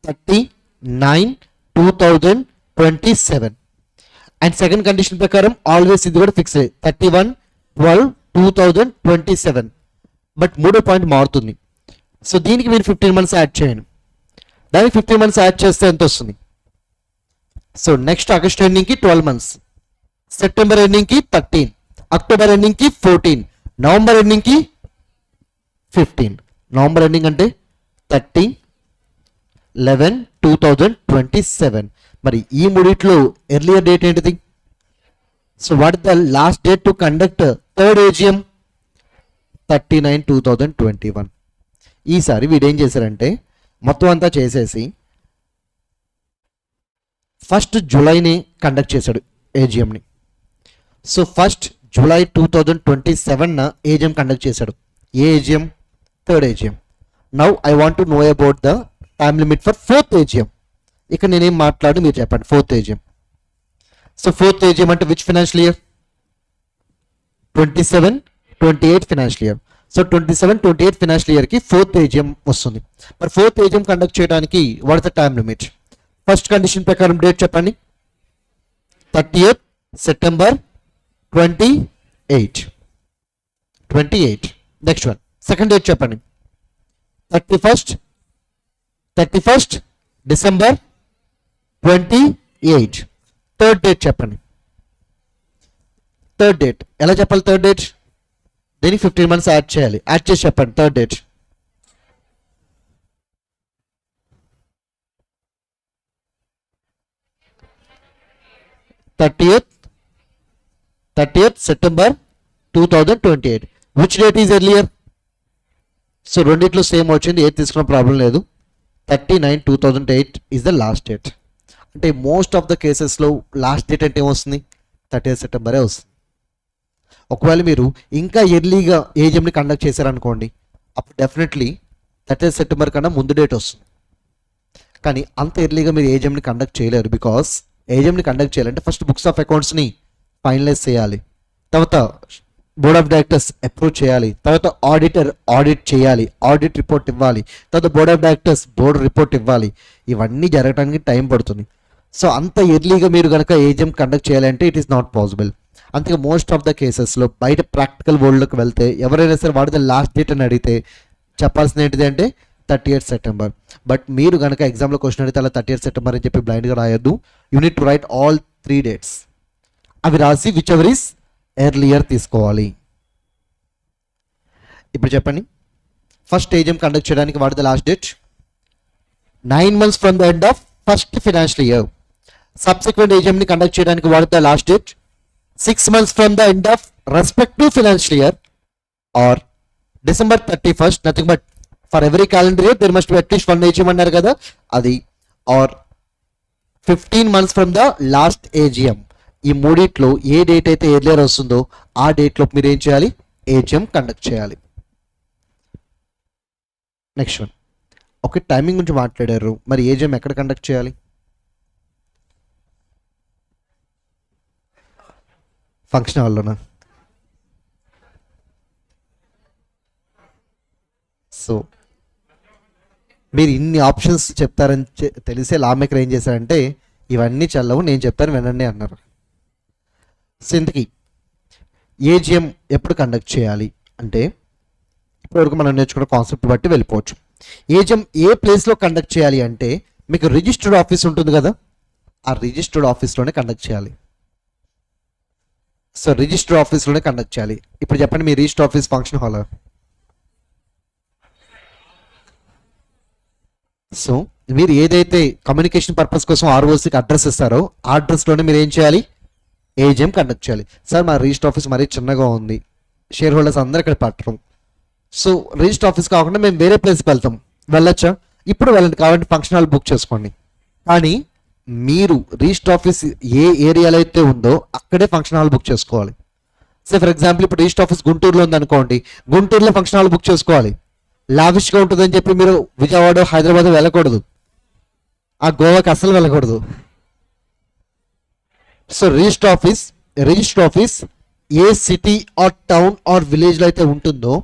39/2027. And second condition ప్రకారం ఆల్వేస్ ఇది కూడా ఫిక్స్ అయ్యి 31/12/2027. బట్ మూడో పాయింట్ మారుతుంది. సో దీనికి మీరు 15 months యాడ్ చేయండి. దానికి 15 months యాడ్ చేస్తే ఎంత వస్తుంది? సో నెక్స్ట్ ఆగస్ట్ ఎండింగ్కి 12 months, సెప్టెంబర్ ఎండింగ్కి 13, అక్టోబర్ ఎండింగ్కి 14, నవంబర్ ఎండింగ్కి 15. నవంబర్ ఎండింగ్ అంటే 30/11/2027. మరి ఈ మూడిట్లో ఎర్లియర్ డేట్ ఏంటిది? So what the last date to conduct third AGM? 39/2021. ఈసారి వీడేం చేశారంటే మొత్తం అంతా చేసేసి 1st July కండక్ట్ చేశాడు ఏజిఎంని. So 1st July 2027 AGM conduct చేశాడు. ఏ AGM? Third AGM. Now I want to know about the time limit for fourth AGM. ఇక్కడ నేనేం మాట్లాడి మీరు చెప్పండి. Fourth AGM. So fourth AGM అంటే which financial year? 27-28 financial year. So 27-28 financial ఇయర్కి fourth AGM వస్తుంది. మరి ఫోర్త్ ఏజిఎం కండక్ట్ చేయడానికి what is the time limit? First condition ప్రకారం డేట్ చెప్పండి. 30th September 28. Next one, second date చెప్పండి. 31st December 28. Third date చెప్పండి. Third date ఎలా చెప్పాలి? థర్డ్ డేట్ దీనికి 15 months యాడ్ చేయాలి. యాడ్ చేసి చెప్పండి third date. Thirtieth September 2028. Which date is earlier? So రెండిట్లో సేమ్ వచ్చింది, ఏది తీసుకున్న ప్రాబ్లం లేదు. 39/2008 ఈజ్ ద లాస్ట్ డేట్. అంటే మోస్ట్ ఆఫ్ ద కేసెస్లో లాస్ట్ డేట్ అంటే ఏమొస్తుంది, 30th సెప్టెంబరే వస్తుంది. ఒకవేళ మీరు ఇంకా ఎర్లీగా ఏజిఎంని కండక్ట్ చేశారనుకోండి, అప్పుడు డెఫినెట్లీ 30th సెప్టెంబర్ కన్నా ముందు డేట్ వస్తుంది. కానీ అంత ఎర్లీగా మీరు ఏజిఎంని కండక్ట్ చేయలేరు. బికాస్ ఏజిఎంని కండక్ట్ చేయాలంటే ఫస్ట్ బుక్స్ ఆఫ్ అకౌంట్స్ని ఫైనలైజ్ చేయాలి, తర్వాత బోర్డ్ ఆఫ్ డైరెక్టర్స్ అప్రూవ్ చేయాలి, తర్వాత ఆడిటర్ ఆడిట్ చేయాలి, ఆడిట్ రిపోర్ట్ ఇవ్వాలి, తర్వాత board of directors board report ఇవ్వాలి. ఇవన్నీ జరగడానికి టైం పడుతుంది. సో అంత ఎర్లీగా మీరు కనుక ఏజిఎం కండక్ట్ చేయాలంటే ఇట్ ఈస్ నాట్ పాసిబుల్. అందుకే మోస్ట్ ఆఫ్ ద కేసెస్లో బయట ప్రాక్టికల్ వరల్డ్లోకి వెళ్తే ఎవరైనా సరే వాడితే లాస్ట్ డేట్ అని అడిగితే చెప్పాల్సింది ఏంటిది అంటే 30th సెప్టెంబర్. బట్ మీరు కనుక ఎగ్జామ్లో క్వశ్చన్ అడిగితే అలా 30th సెప్టెంబర్ అని చెప్పి బ్లైండ్గా రాయొద్దు. You need to write all 3 dates. అవి రాసి విచ్ ఎవర్ ఈస్ ఎర్లియర్ తీసుకోవాలి. ఇప్పుడు చెప్పండి, ఫస్ట్ ఏజిఎం కండక్ట్ చేయడానికి what the last date? 9 months from the end of first financial year. Subsequent ఏజిఎంని కండక్ట్ చేయడానికి what the last date? 6 months from the end of respective financial year or December 31st, nothing but for every calendar year there must be at least 1 AGM అన్నారు కదా, అది. Or 15 months from the last AGM. ఈ మూడిట్లో ఏ date అయితే earlier వస్తుందో ఆ డేట్లో మీరు ఏం చేయాలి? ఏజిఎం కండక్ట్ చేయాలి. నెక్స్ట్ వన్, ఓకే, టైమింగ్ గురించి మాట్లాడారు, మరి ఏజిఎం ఎక్కడ కండక్ట్ చేయాలి? ఫంక్షన్ హాల్లోనా? సో మీరు ఇన్ని ఆప్షన్స్ చెప్తారని తెలిసే లా మేకర్ ఏం చేశారంటే ఇవన్నీ చల్లవు, నేను చెప్పాను వినండి అన్నారు. సో ఇంతకీ ఏజిఎం ఎప్పుడు కండక్ట్ చేయాలి అంటే ఇప్పటివరకు మనం నేర్చుకున్న కాన్సెప్ట్ బట్టి వెళ్ళిపోవచ్చు. ఏజిఎం ఏ ప్లేస్లో కండక్ట్ చేయాలి అంటే మీకు రిజిస్టర్డ్ ఆఫీస్ ఉంటుంది కదా, ఆ రిజిస్టర్డ్ ఆఫీస్లోనే కండక్ట్ చేయాలి. సో రిజిస్టర్ ఆఫీస్లోనే కండక్ట్ చేయాలి. ఇప్పుడు చెప్పండి, మీ register office function hall. So మీరు ఏదైతే కమ్యూనికేషన్ పర్పస్ కోసం ఆర్ఓసీకి అడ్రస్ ఇస్తారో ఆ అడ్రస్లోనే మీరు ఏం చేయాలి? ఏజిఎం కండక్ట్ చేయాలి. సార్ మా రిజిస్టర్ ఆఫీస్ మరీ చిన్నగా ఉంది, షేర్ హోల్డర్స్ అందరూ ఇక్కడ పట్టడం, సో రిజిస్టర్ ఆఫీస్ కాకుండా మేము వేరే ప్లేస్కి వెళ్తాం, వెళ్ళొచ్చా? ఇప్పుడు వెళ్ళండి, కాబట్టి ఫంక్షన్ హాల్ బుక్ చేసుకోండి. కానీ మీరు రిజిస్టర్ ఆఫీస్ ఏ ఏరియాలో అయితే ఉందో అక్కడే ఫంక్షన్ హాల్ బుక్ చేసుకోవాలి. సో ఫర్ ఎగ్జాంపుల్ ఇప్పుడు రిజిస్టర్ ఆఫీస్ గుంటూరులో ఉందనుకోండి, గుంటూరులో ఫంక్షన్ హాల్ బుక్ చేసుకోవాలి. లావిష్గా ఉంటుందని చెప్పి మీరు విజయవాడ హైదరాబాద్ వెళ్ళకూడదు, ఆ గోవాకి అస్సలు వెళ్ళకూడదు. So register office A city are town or విలేజ్లో అయితే ఉంటుందో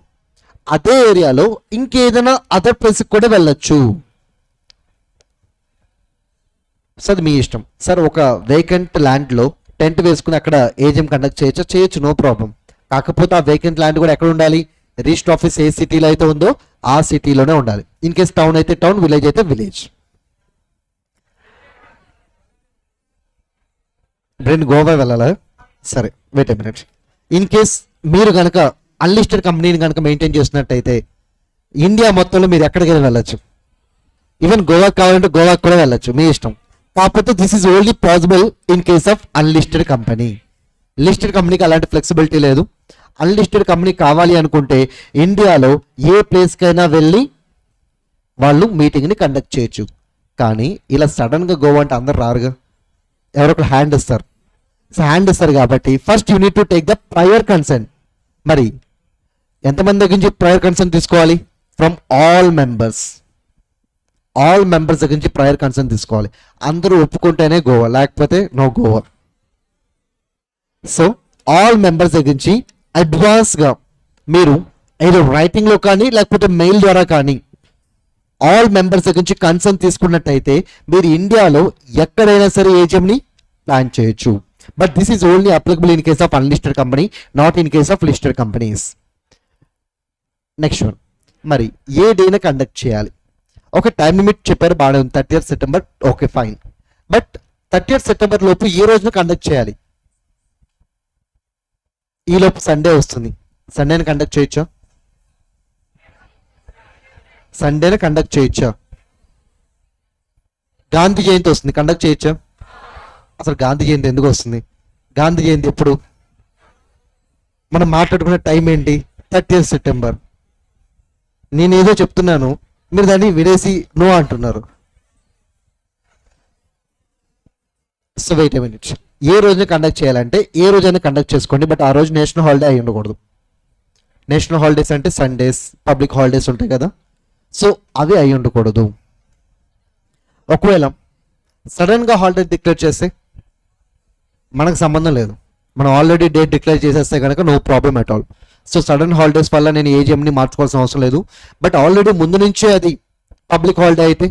అదే ఏరియాలో ఇంకేదైనా అదర్ ప్లేస్కి కూడా వెళ్ళొచ్చు. సో అది మీ ఇష్టం. సార్ ఒక వేకెంట్ ల్యాండ్లో టెంట్ వేసుకుని అక్కడ ఏజిఎం కండక్ట్ చేయొచ్చు, నో ప్రాబ్లం. కాకపోతే ఆ వేకెంట్ ల్యాండ్ కూడా ఎక్కడ ఉండాలి? రిజిస్టర్ ఆఫీస్ ఏ సిటీలో అయితే ఉందో ఆ సిటీలోనే ఉండాలి. ఇన్ కేస్ టౌన్ అయితే టౌన్, విలేజ్ అయితే విలేజ్. బ్రెండ్ గోవా వెళ్ళాలా? సరే wait a minute. In case మీరు కనుక అన్లిస్టెడ్ కంపెనీని కనుక మెయింటైన్ చేస్తున్నట్టయితే ఇండియా మొత్తంలో మీరు ఎక్కడికైనా వెళ్ళచ్చు. ఈవెన్ గోవాకి కావాలంటే గోవాకి కూడా వెళ్ళచ్చు, మీ ఇష్టం. కాకపోతే this is only possible in case of unlisted company. Listed కంపెనీకి అలాంటి ఫ్లెక్సిబిలిటీ లేదు. అన్లిస్టెడ్ కంపెనీ కావాలి అనుకుంటే ఇండియాలో ఏ ప్లేస్కైనా వెళ్ళి వాళ్ళు మీటింగ్ని కండక్ట్ చేయొచ్చు. కానీ ఇలా సడన్గా గోవా అంటే అందరు రారుగా, ఎవరొకరు హ్యాండ్ ఇస్తారు. సో హ్యాండ్ ఇస్తారు కాబట్టి first you need to take the prior consent. మరి ఎంతమంది దగ్గర నుంచి ప్రయర్ కన్సెంట్ తీసుకోవాలి? ఫ్రమ్ ఆల్ మెంబర్స్ దగ్గర నుంచి ప్రయర్ కన్సెంట్ తీసుకోవాలి. అందరూ ఒప్పుకుంటేనే గోవా, లేకపోతే no Goa. So all members దగ్గర నుంచి అడ్వాన్స్గా మీరు ఏదో రైటింగ్లో కానీ లేకపోతే మెయిల్ ద్వారా కానీ ఆల్ మెంబర్స్ దగ్గర నుంచి కన్సర్న్ తీసుకున్నట్టయితే మీరు ఇండియాలో ఎక్కడైనా సరే ఏజిఎంని ప్లాన్ చేయొచ్చు. But this is only applicable in case of unlisted company, not in case of listed companies. Next one, మరి ఏ డేన కండక్ట్ చేయాలి? ఒక టైం లిమిట్ చెప్పారు, బాగానే ఉంది, 30th September, okay fine. But 30th September లోపు ఏ రోజున కండక్ట్ చేయాలి? ఈ లోపు సండే వస్తుంది, సండేని కండక్ట్ చేయొచ్చా? సండేనే కండక్ట్ చేయొచ్చా? గాంధీ జయంతి వస్తుంది, కండక్ట్ చేయొచ్చా? అసలు గాంధీ జయంతి ఎందుకు వస్తుంది? గాంధీ జయంతి ఎప్పుడు? మనం మాట్లాడుకునే టైం ఏంటి? 30th September. నేనేదో చెప్తున్నాను, మీరు దాన్ని వినేసి నో అంటున్నారు. So wait a minute. ఏ రోజున కండక్ట్ చేయాలంటే ఏ రోజైనా కండక్ట్ చేసుకోండి, బట్ ఆ రోజు నేషనల్ హాలిడే అయి ఉండకూడదు. నేషనల్ హాలిడేస్ అంటే సండేస్, పబ్లిక్ హాలిడేస్ ఉంటాయి కదా, సో అవి అయి ఉండకూడదు. ఒకవేళ సడన్గా హాలిడే డిక్లేర్ చేస్తే మనకు సంబంధం లేదు, మనం ఆల్రెడీ డేట్ డిక్లేర్ చేసేస్తే కనుక no problem at all. So sudden holidays వల్ల నేను ఏజిఎంని మార్చుకోవాల్సిన అవసరం లేదు, బట్ ఆల్రెడీ ముందు నుంచే అది పబ్లిక్ హాలిడే అయితే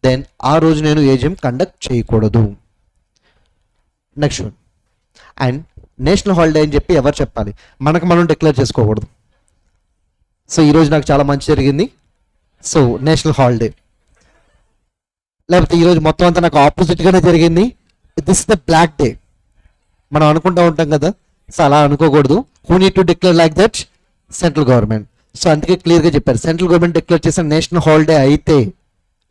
దెన్ ఆ రోజు నేను ఏజిఎం కండక్ట్ చేయకూడదు. Next one, and national holiday అని చెప్పి ఎవరు చెప్పాలి? మనకు మనం డిక్లేర్ చేసుకోకూడదు. సో ఈరోజు నాకు చాలా మంచి జరిగింది, సో నేషనల్ హాలిడే. లేకపోతే ఈరోజు మొత్తం అంతా నాకు ఆపోజిట్గానే జరిగింది, this is the black day మనం అనుకుంటూ ఉంటాం కదా, సో అలా అనుకోకూడదు. Who need to declare like that? Central government. So అందుకే క్లియర్గా చెప్పారు, సెంట్రల్ గవర్నమెంట్ డిక్లేర్ చేసిన నేషనల్ హాలిడే అయితే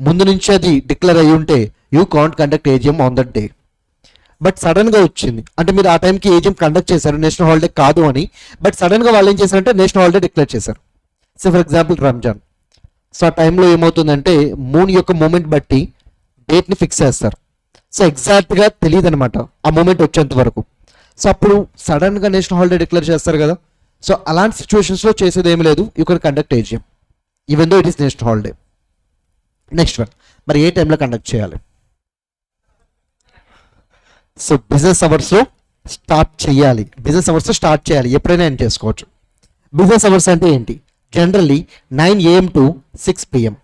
ముందు నుంచి అది డిక్లేర్ అయ్యి ఉంటే you can't conduct AGM on that day. But సడన్గా వచ్చింది అంటే మీరు ఆ టైంకి ఏజిఎం కండక్ట్ చేశారు, నేషనల్ హాలిడే కాదు అని, బట్ సడన్గా వాళ్ళు ఏం చేశారంటే నేషనల్ హాలిడే డిక్లేర్ చేశారు. So for example Ramzan. So ఆ టైంలో ఏమవుతుందంటే మూన్ యొక్క మూమెంట్ బట్టి డేట్ని ఫిక్స్ చేస్తారు. సో ఎగ్జాక్ట్గా తెలియదు అనమాట ఆ మూమెంట్ వచ్చేంత వరకు. సో అప్పుడు సడన్గా నేషనల్ హాలిడే డిక్లేర్ చేస్తారు కదా, సో అలాంటి సిచ్యువేషన్స్లో చేసేది ఏమి లేదు, you can conduct AGM even though it is national holiday. Next one, మరి ఏ టైంలో కండక్ట్ చేయాలి? సో బిజినెస్ అవర్స్లో స్టార్ట్ చేయాలి. బిజినెస్ అవర్స్లో స్టార్ట్ చేయాలి, ఎప్పుడైనా ఎండ్ చేసుకోవచ్చు. బిజినెస్ అవర్స్ అంటే ఏంటి? Generally 9 AM to 6 PM.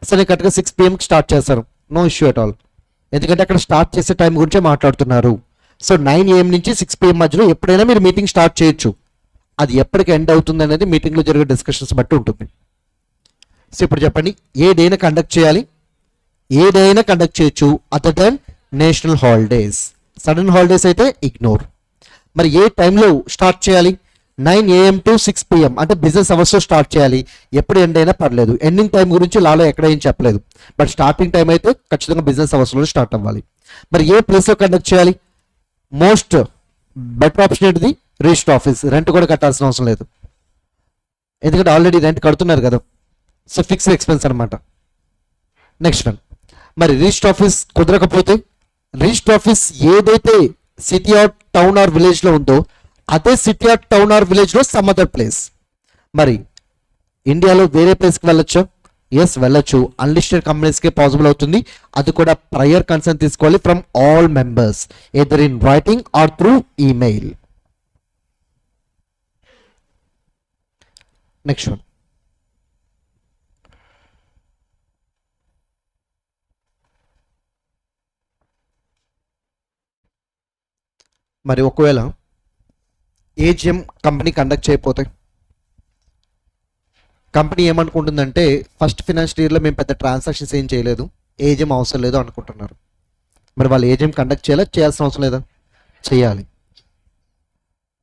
So నేను కరెక్ట్గా 6 PMకి స్టార్ట్ చేస్తారు, నో ఇష్యూ అట్ ఆల్, ఎందుకంటే అక్కడ స్టార్ట్ చేసే టైం గురించే మాట్లాడుతున్నారు. సో 9 AM నుంచి 6 PM మధ్యలో ఎప్పుడైనా మీరు మీటింగ్ స్టార్ట్ చేయొచ్చు. అది ఎప్పటికి ఎండ్ అవుతుంది అనేది మీటింగ్లో జరిగే డిస్కషన్స్ బట్టి ఉంటుంది. సో ఇప్పుడు చెప్పండి, ఏ డేనా కండక్ట్ చేయాలి? ఏ డే అయినా కండక్ట్ చేయొచ్చు other than national holidays. Sudden holidays అయితే ఇగ్నోర్. మరి ఏ టైంలో స్టార్ట్ చేయాలి? 9 AM to 6 PM అంటే బిజినెస్ అవర్స్లో స్టార్ట్ చేయాలి. ఎప్పుడు ఎండ్ అయినా పర్లేదు, ఎండింగ్ టైం గురించి లాలో ఎక్కడ ఏం చెప్పలేదు, బట్ స్టార్టింగ్ టైం అయితే ఖచ్చితంగా బిజినెస్ అవర్స్లో స్టార్ట్ అవ్వాలి. మరి ఏ ప్లేస్లో కండక్ట్ చేయాలి? మోస్ట్ బెటర్ ఆప్షన్ ఏంటిది? Register office. రెంట్ కూడా కట్టాల్సిన అవసరం లేదు, ఎందుకంటే ఆల్రెడీ రెంట్ కడుతున్నారు కదా, సో ఫిక్స్డ్ ఎక్స్పెన్స్ అనమాట. నెక్స్ట్ వన్, మరి రిజిస్టర్ ఆఫీస్ కుదరకపోతే రిజిస్టర్ ఆఫీస్ ఏదైతే సిటీ ఆర్ టౌన్ ఆర్ విలేజ్లో ఉందో అదే సిటీ ఆర్ టౌన్ ఆర్ విలేజ్లో సమ్ అదర్ ప్లేస్. మరి ఇండియాలో వేరే ప్లేస్కి వెళ్ళొచ్చు? ఎస్ వెళ్ళొచ్చు, అన్లిస్టెడ్ కంపెనీస్కే పాసిబుల్ అవుతుంది. అది కూడా ప్రయర్ కన్సర్న్ తీసుకోవాలి from all members, either in writing or through email. Next one, మరి ఒకవేళ ఏజిఎం కంపెనీ కండక్ట్ చేయకపోతే కంపెనీ ఏమనుకుంటుందంటే ఫస్ట్ ఫైనాన్షియల్ ఇయర్లో మేము పెద్ద ట్రాన్సాక్షన్స్ ఏం చేయలేదు, ఏజిఎం అవసరం లేదు అనుకుంటున్నారు. మరి వాళ్ళు ఏజిఎం కండక్ట్ చేయాల్సిన అవసరం లేదా? చేయాలి.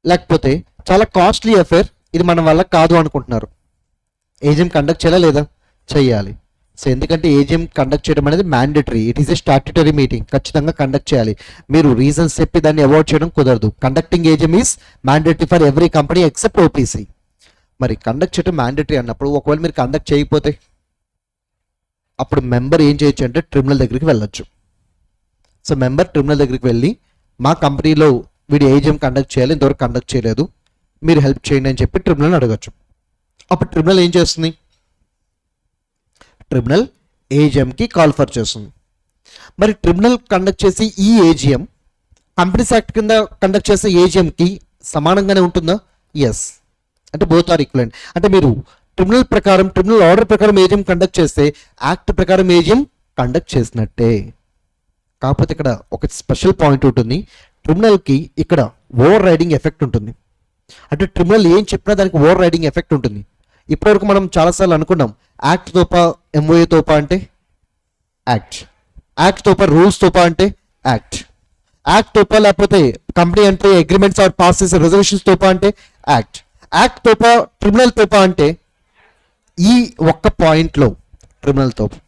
లేకపోతే చాలా కాస్ట్లీ అఫేర్, ఇది మన వల్ల కాదు అనుకుంటున్నారు, ఏజిఎం కండక్ట్ చేయాలా లేదా? చేయాలి. సో ఎందుకంటే ఏజిఎం కండక్ట్ చేయడం అనేది mandatory, it is a statutory meeting, ఖచ్చితంగా కండక్ట్ చేయాలి. మీరు రీజన్స్ చెప్పి దాన్ని అవాయిడ్ చేయడం కుదరదు. Conducting AGM is mandatory for every company except OPC. మరి కండక్ట్ చేయడం మ్యాండేటరీ అన్నప్పుడు ఒకవేళ మీరు కండక్ట్ చేయకపోతే అప్పుడు మెంబర్ ఏం చేయొచ్చు అంటే ట్రిబ్యునల్ దగ్గరికి వెళ్ళొచ్చు. సో మెంబర్ ట్రిబ్యునల్ దగ్గరికి వెళ్ళి మా కంపెనీలో వీడు ఏజిఎం కండక్ట్ చేయాలి, ఇంతవరకు కండక్ట్ చేయలేదు, మీరు హెల్ప్ చేయండి అని చెప్పి ట్రిబ్యునల్ అడగచ్చు. అప్పుడు ట్రిబ్యునల్ ఏం చేస్తుంది? ట్రిబ్యునల్ ఏజిఎంకి కాల్ ఫర్ చేస్తుంది. మరి ట్రిబ్యునల్ కండక్ట్ చేసి ఈ ఏజిఎం కంపెనీస్ యాక్ట్ కింద కండక్ట్ చేసే ఏజిఎంకి సమానంగానే ఉంటుందా? ఎస్, అంటే బోత్ ఆర్ ఈక్వలెంట్. అంటే మీరు ట్రిబ్యునల్ ప్రకారం, ట్రిబ్యునల్ ఆర్డర్ ప్రకారం ఏజిఎం కండక్ట్ చేస్తే యాక్ట్ ప్రకారం ఏజిఎం కండక్ట్ చేసినట్టే. కాకపోతే ఇక్కడ ఒక స్పెషల్ పాయింట్ ఉంటుంది, ట్రిబ్యునల్కి ఇక్కడ ఓవర్ రైడింగ్ ఎఫెక్ట్ ఉంటుంది. అంటే ట్రిబ్యునల్ ఏం చెప్పినా దానికి ఓవర్ రైడింగ్ ఎఫెక్ట్ ఉంటుంది. ఇప్పటివరకు మనం చాలాసార్లు అనుకున్నాం యాక్ట్ తోపా ఎంఓఏ తోపా అంటే యాక్ట్, యాక్ట్ తోపా రూల్స్ తోపా అంటే యాక్ట్, యాక్ట్ తోపా లేకపోతే కంపెనీ అంటే అగ్రిమెంట్స్ ఆర్ పాస్ చేసే రెజల్యూషన్స్ తోపా అంటే యాక్ట్, యాక్ట్ తోపా ట్రిబ్యునల్ తోపా అంటే ఈ ఒక్క పాయింట్లో ట్రిబ్యునల్ తోపు.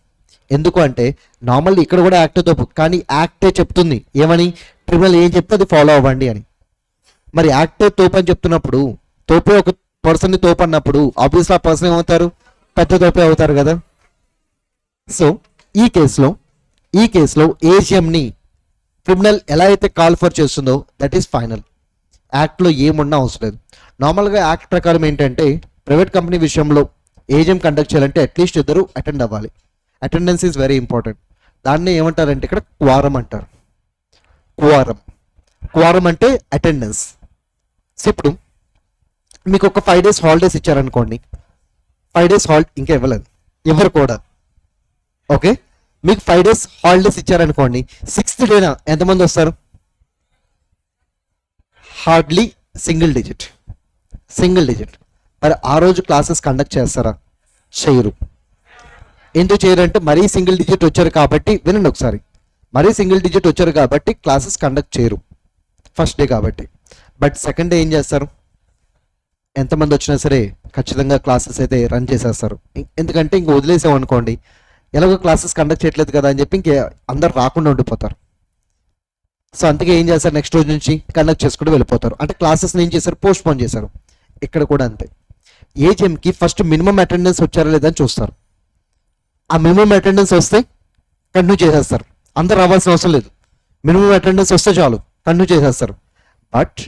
ఎందుకు అంటే నార్మల్లీ ఇక్కడ కూడా యాక్ట్ తోపు, కానీ యాక్టే చెప్తుంది ఏమని, ట్రిబ్యునల్ ఏం చెప్తే అది ఫాలో అవ్వండి అని. మరి యాక్టే తోపు అని చెప్తున్నప్పుడు తోపే ఒక పర్సన్ని తోపు అన్నప్పుడు ఆబ్వియస్లీ ఆ పర్సన్ ఏమవుతారు? పెద్ద తోపే అవుతారు కదా. సో ఈ కేసులో ఏజిఎంని ట్రిబ్యునల్ ఎలా అయితే కాల్ ఫర్ చేస్తుందో దట్ ఈస్ ఫైనల్. యాక్ట్లో ఏమున్నా అవసరం లేదు. నార్మల్గా యాక్ట్ ప్రకారం ఏంటంటే ప్రైవేట్ కంపెనీ విషయంలో ఏజెం కండక్ట్ చేయాలంటే అట్లీస్ట్ ఇద్దరు అటెండ్ అవ్వాలి. Attendance is very important. దాన్ని ఏమంటారంటే ఇక్కడ క్వారం అంటారు. క్వారం అంటే అటెండెన్స్. సో ఇప్పుడు మీకు ఒక 5 days హాలిడేస్ ఇచ్చారనుకోండి, 5 days ఇంకా ఇవ్వలేదు ఎవరు కూడా. ఓకే, మీకు 5 days హాలిడేస్ ఇచ్చారనుకోండి, 6th day ఎంతమంది వస్తారు? Hardly single digit. మరి ఆ రోజు క్లాసెస్ కండక్ట్ చేస్తారా? చేయరు. ఎందుకు చేయరంటే మరీ సింగిల్ డిజిట్ వచ్చారు కాబట్టి, వినండి ఒకసారి, మరీ సింగిల్ డిజిట్ వచ్చారు కాబట్టి క్లాసెస్ కండక్ట్ చేయరు ఫస్ట్ డే కాబట్టి. బట్ సెకండ్ డే ఏం చేస్తారు? ఎంతమంది వచ్చినా సరే ఖచ్చితంగా క్లాసెస్ అయితే రన్ చేసేస్తారు. ఎందుకంటే ఇంక వదిలేసాం అనుకోండి, ఎలాగో క్లాసెస్ కండక్ట్ చేయట్లేదు కదా అని చెప్పి ఇంక అందరు రాకుండా ఉండిపోతారు. సో అందుకే ఏం చేస్తారు, నెక్స్ట్ రోజు నుంచి కండక్ట్ చేసుకుంటూ వెళ్ళిపోతారు. అంటే క్లాసెస్ని ఏం చేశారు? పోస్ట్ పోన్ చేశారు. ఇక్కడ కూడా అంతే. ఏజెంకి ఫస్ట్ మినిమం అటెండెన్స్ వచ్చారా లేదని చూస్తారు. ఆ మినిమం అటెండెన్స్ వస్తే కంటిన్యూ చేసేస్తారు. అందరు రావాల్సిన అవసరం లేదు. మినిమం అటెండెన్స్ వస్తే చాలు, కంటిన్యూ చేసేస్తారు. బట్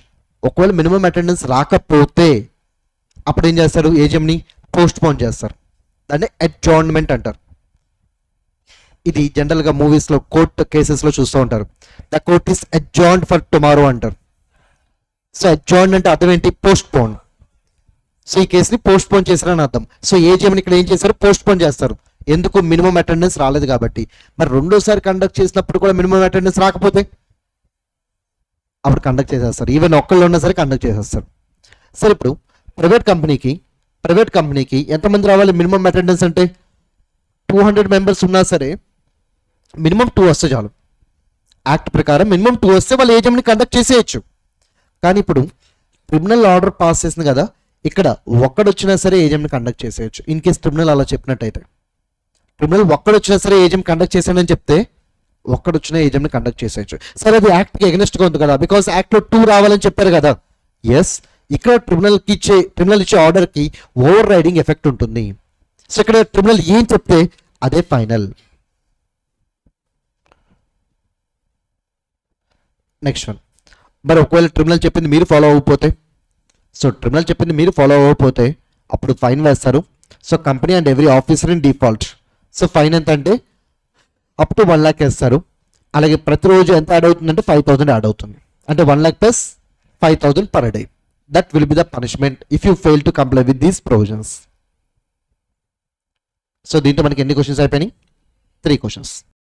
ఒకవేళ మినిమం అటెండెన్స్ రాకపోతే అప్పుడు ఏం చేస్తారు? ఏజెంని పోస్ట్ పోన్ చేస్తారు. దాన్ని అడ్జార్న్మెంట్ అంటారు. ఇది జనరల్గా మూవీస్లో కోర్ట్ కేసెస్లో చూస్తూ ఉంటారు. The court is adjourned for tomorrow అంటారు. సో అడ్జార్న్ అంటే అర్థం ఏంటి? Post phone. సో ఈ కేసుని పోస్ట్ పోన్ చేశారని అర్థం. సో ఏజెంని ఇక్కడ ఏం చేశారు? పోస్ట్ పోన్ చేస్తారు. ఎందుకు? మినిమం అటెండెన్స్ రాలేదు కాబట్టి. మరి రెండోసారి కండక్ట్ చేసినప్పుడు కూడా మినిమం అటెండెన్స్ రాకపోతే అప్పుడు కండక్ట్ చేసేస్తారు. ఈవెన్ ఒక్కళ్ళు ఉన్నా సరే కండక్ట్ చేసేస్తారు. సరే ఇప్పుడు ప్రైవేట్ కంపెనీకి ఎంతమంది రావాలి మినిమం అటెండెన్స్ అంటే? 200 members ఉన్నా సరే మినిమం 2 వస్తే చాలు. యాక్ట్ ప్రకారం మినిమం 2 వస్తే వాళ్ళు ఏజెంట్ని కండక్ట్ చేసేయచ్చు. కానీ ఇప్పుడు ట్రిబ్యునల్ ఆర్డర్ పాస్ చేసింది కదా, ఇక్కడ ఒక్కడొచ్చినా సరే ఏజెంట్ని కండక్ట్ చేసేయచ్చు. ఇన్ కేస్ ట్రిబ్యునల్ అలా చెప్పినట్టయితే, ట్రిబ్యునల్ ఒక్కడొచ్చినా సరే ఏజెంట్ కండక్ట్ చేశానని చెప్తే ఒక్కడొచ్చిన ఏజెంట్ని కండక్ట్ చేసేయచ్చు. సరే అది యాక్ట్కి ఎగనెస్ట్గా ఉంది కదా, బికాస్ యాక్ట్లో 2 రావాలని చెప్పారు కదా. ఎస్, ఇక్కడ ట్రిబ్యునల్ ఇచ్చే ఆర్డర్కి ఓవర్ రైడింగ్ ఎఫెక్ట్ ఉంటుంది. సో ఇక్కడ ట్రిబ్యునల్ ఏం చెప్తే అదే ఫైనల్. Next one. మరి ఒకవేళ ట్రిబ్యునల్ చెప్పింది మీరు ఫాలో అవ్వకపోతే అప్పుడు ఫైన్ వేస్తారు. So company and every officer in default. So fine ఎంత అంటే అప్ టు 1 lakh వేస్తారు. అలాగే ప్రతిరోజు ఎంత యాడ్ అవుతుందంటే 5,000 యాడ్ అవుతుంది. అంటే 1 lakh plus 5,000 per day. That will be the punishment if you fail to comply with these provisions. So దీంతో మనకి ఎన్ని క్వశ్చన్స్ అయిపోయినాయి? 3 questions.